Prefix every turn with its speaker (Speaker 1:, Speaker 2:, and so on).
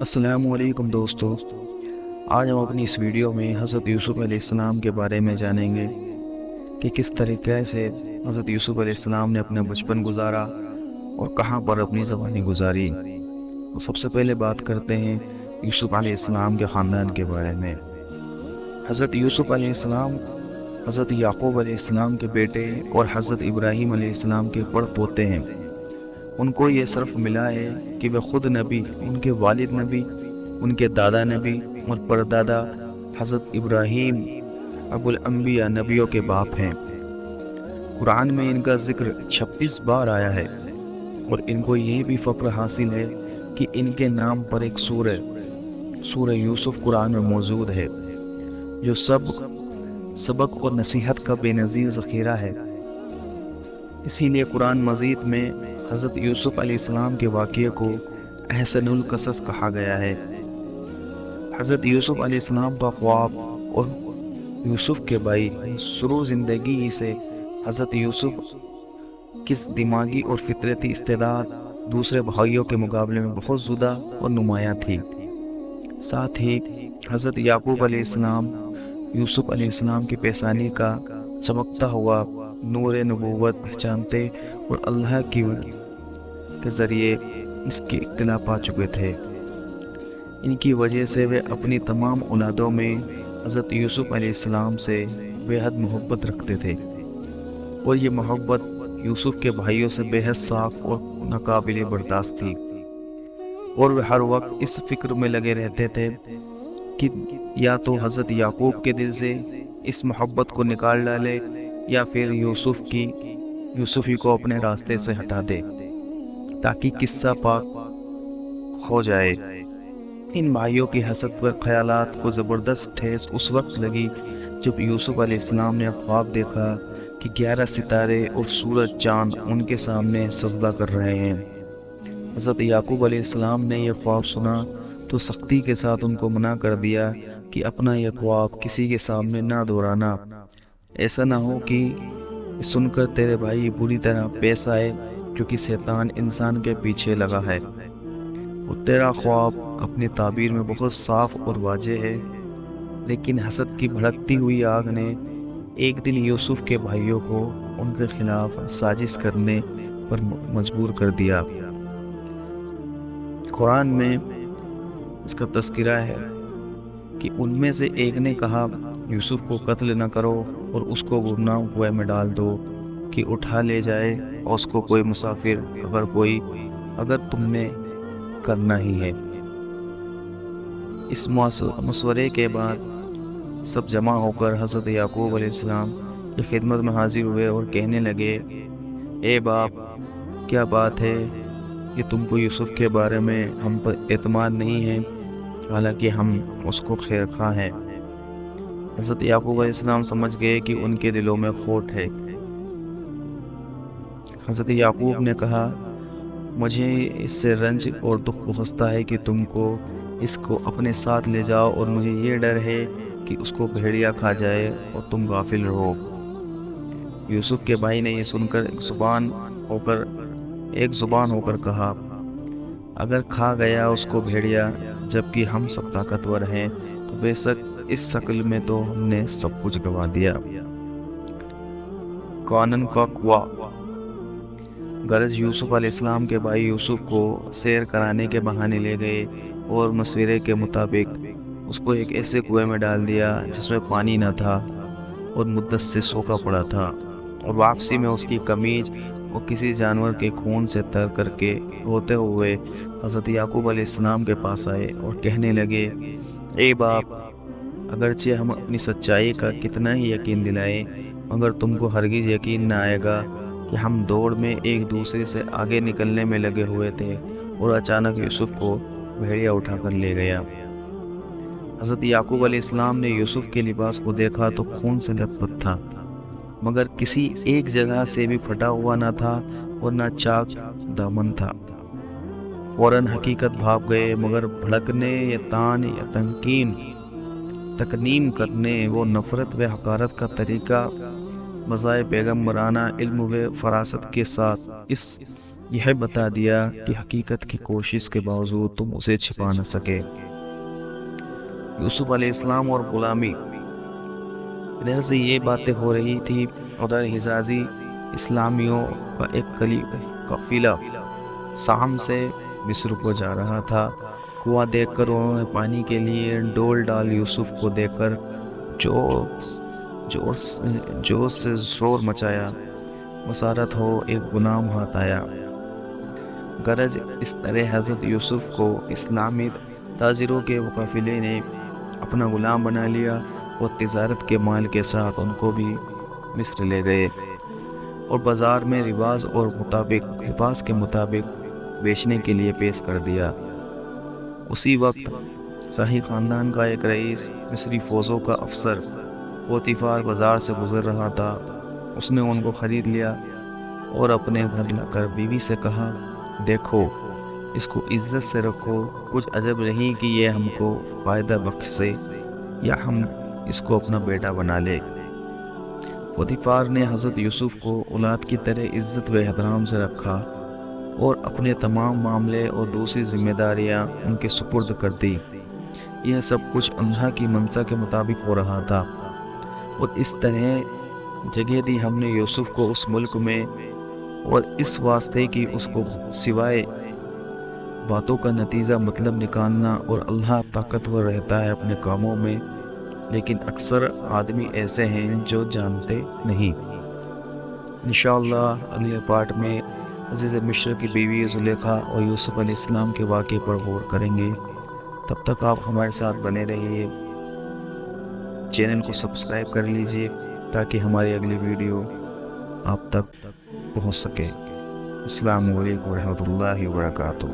Speaker 1: السلام علیکم دوستو، آج ہم اپنی اس ویڈیو میں حضرت یوسف علیہ السلام کے بارے میں جانیں گے کہ کس طریقے سے حضرت یوسف علیہ السلام نے اپنا بچپن گزارا اور کہاں پر اپنی زبانی گزاری۔ تو سب سے پہلے بات کرتے ہیں یوسف علیہ السلام کے خاندان کے بارے میں۔ حضرت یوسف علیہ السلام حضرت یعقوب علیہ السلام کے بیٹے اور حضرت ابراہیم علیہ السلام کے پڑ پوتے ہیں۔ ان کو یہ شرف ملا ہے کہ وہ خود نبی، ان کے والد نبی، ان کے دادا نبی اور پردادا حضرت ابراہیم ابو الانبیاء نبیوں کے باپ ہیں۔ قرآن میں ان کا ذکر 26 بار آیا ہے اور ان کو یہ بھی فخر حاصل ہے کہ ان کے نام پر ایک سورہ یوسف قرآن میں موجود ہے، جو سبق اور نصیحت کا بے نظیر ذخیرہ ہے۔ اسی لیے قرآن مجید میں حضرت یوسف علیہ السلام کے واقعے کو احسن القصص کہا گیا ہے۔ حضرت یوسف علیہ السلام کا خواب اور یوسف کے بھائی شروع زندگی سے حضرت یوسف کی دماغی اور فطرتی استعداد دوسرے بھائیوں کے مقابلے میں بہت زیادہ اور نمایاں تھی۔ ساتھ ہی حضرت یعقوب علیہ السلام یوسف علیہ السلام کی پیشانی کا چمکتا ہوا نور نبوت پہچانتے اور اللہ کے ذریعے اس کی اطلاع پا چکے تھے۔ ان کی وجہ سے وہ اپنی تمام اولادوں میں حضرت یوسف علیہ السلام سے بے حد محبت رکھتے تھے، اور یہ محبت یوسف کے بھائیوں سے بے حد صاف اور ناقابل برداشت تھی، اور وہ ہر وقت اس فکر میں لگے رہتے تھے کہ یا تو حضرت یعقوب کے دل سے اس محبت کو نکال ڈالے یا پھر یوسفی کو اپنے راستے سے ہٹا دے تاکہ قصہ پاک ہو جائے۔ ان بھائیوں کی حسد و خیالات کو زبردست ٹھیس اس وقت لگی جب یوسف علیہ السلام نے خواب دیکھا کہ 11 ستارے اور سورج چاند ان کے سامنے سجدہ کر رہے ہیں۔ حضرت یعقوب علیہ السلام نے یہ خواب سنا تو سختی کے ساتھ ان کو منع کر دیا کہ اپنا یہ خواب کسی کے سامنے نہ دہرانا، ایسا نہ ہو کہ سن کر تیرے بھائی بری طرح پیش آئے، کیونکہ شیطان انسان کے پیچھے لگا ہے اور تیرا خواب اپنی تعبیر میں بہت صاف اور واضح ہے۔ لیکن حسد کی بھڑکتی ہوئی آگ نے ایک دن یوسف کے بھائیوں کو ان کے خلاف سازش کرنے پر مجبور کر دیا۔ قرآن میں اس کا تذکرہ ہے کہ ان میں سے ایک نے کہا یوسف کو قتل نہ کرو اور اس کو گمنام کنویں میں ڈال دو کہ اٹھا لے جائے اور اس کو کوئی مسافر اگر تم نے کرنا ہی ہے۔ اس مشورے کے بعد سب جمع ہو کر حضرت یعقوب علیہ السلام کی خدمت میں حاضر ہوئے اور کہنے لگے، اے باپ، کیا بات ہے کہ تم کو یوسف کے بارے میں ہم پر اعتماد نہیں ہے، حالانکہ ہم اس کو خیر خواہ ہیں۔ حضرت یعقوب علیہ السلام سمجھ گئے کہ ان کے دلوں میں کھوٹ ہے۔ حضرت یعقوب نے کہا، مجھے اس سے رنج اور دکھ پہنچتا ہے کہ تم کو اس کو اپنے ساتھ لے جاؤ، اور مجھے یہ ڈر ہے کہ اس کو بھیڑیا کھا جائے اور تم غافل رہو۔ یوسف کے بھائی نے یہ سن کر ایک زبان ہو کر کہا، اگر کھا گیا اس کو بھیڑیا جبکہ ہم سب طاقتور ہیں تو بے شک اس شکل میں تو ہم نے سب کچھ گنوا دیا۔ قانون کا قوا۔ غرض یوسف علیہ السلام کے بھائی یوسف کو سیر کرانے کے بہانے لے گئے اور مشورے کے مطابق اس کو ایک ایسے کنویں میں ڈال دیا جس میں پانی نہ تھا اور مدت سے سوکھا پڑا تھا، اور واپسی میں اس کی قمیض اور کسی جانور کے خون سے تر کر کے روتے ہوئے حضرت یعقوب علیہ السلام کے پاس آئے اور کہنے لگے، اے باپ، اگرچہ ہم اپنی سچائی کا کتنا ہی یقین دلائیں مگر تم کو ہرگز یقین نہ آئے گا کہ ہم دوڑ میں ایک دوسرے سے آگے نکلنے میں لگے ہوئے تھے اور اچانک یوسف کو بھیڑیا اٹھا کر لے گیا۔ حضرت یعقوب علیہ السلام نے یوسف کے لباس کو دیکھا تو خون سے لت پت تھا، مگر کسی ایک جگہ سے بھی پھٹا ہوا نہ تھا اور نہ چاک دامن تھا۔ فوراً حقیقت بھاپ گئے، مگر بھڑکنے یا تان یا تکنیم کرنے وہ نفرت و حقارت کا طریقہ بجائے پیغمبرانہ علم و فراست کے ساتھ اس یہ بتا دیا کہ حقیقت کی کوشش کے باوجود تم اسے چھپا نہ سکے۔ یوسف علیہ السلام اور غلامی، ادھر سے یہ باتیں ہو رہی تھی، ادھر حجازی اسلامیوں کا ایک قافلہ شام سے مصر کو جا رہا تھا۔ کنواں دیکھ کر انہوں نے پانی کے لیے ڈول ڈال یوسف کو دیکھ کر جوش سے شور مچایا۔ مسارت ہو ایک غلام ہاتھ آیا۔ غرض اس طرح حضرت یوسف کو اسلامی تاجروں کے قافلے نے اپنا غلام بنا لیا اور تجارت کے مال کے ساتھ ان کو بھی مصر لے گئے اور بازار میں رواج کے مطابق بیچنے کے لیے پیش کر دیا۔ اسی وقت شاہی خاندان کا ایک رئیس مصری فوجوں کا افسر پوتیفار بازار سے گزر رہا تھا۔ اس نے ان کو خرید لیا اور اپنے گھر لا کر بیوی سے کہا، دیکھو اس کو عزت سے رکھو، کچھ عجب نہیں کہ یہ ہم کو فائدہ بخشے یا ہم اس کو اپنا بیٹا بنا لے۔ پوتیفار نے حضرت یوسف کو اولاد کی طرح عزت و احترام سے رکھا اور اپنے تمام معاملے اور دوسری ذمہ داریاں ان کے سپرد کر دی۔ یہ سب کچھ اللہ کی منشا کے مطابق ہو رہا تھا، اور اس طرح جگہ دی ہم نے یوسف کو اس ملک میں، اور اس واسطے کہ اس کو سوائے باتوں کا نتیجہ مطلب نکالنا، اور اللہ طاقتور رہتا ہے اپنے کاموں میں، لیکن اکثر آدمی ایسے ہیں جو جانتے نہیں۔ انشاءاللہ اگلے پارٹ میں عزیز مصر کی بیوی زلیخا اور یوسف علیہ السلام کے واقعے پر غور کریں گے۔ تب تک آپ ہمارے ساتھ بنے رہیے، چینل کو سبسکرائب کر لیجئے تاکہ ہماری اگلی ویڈیو آپ تک پہنچ سکے۔ السلام علیکم ورحمۃ اللہ وبرکاتہ۔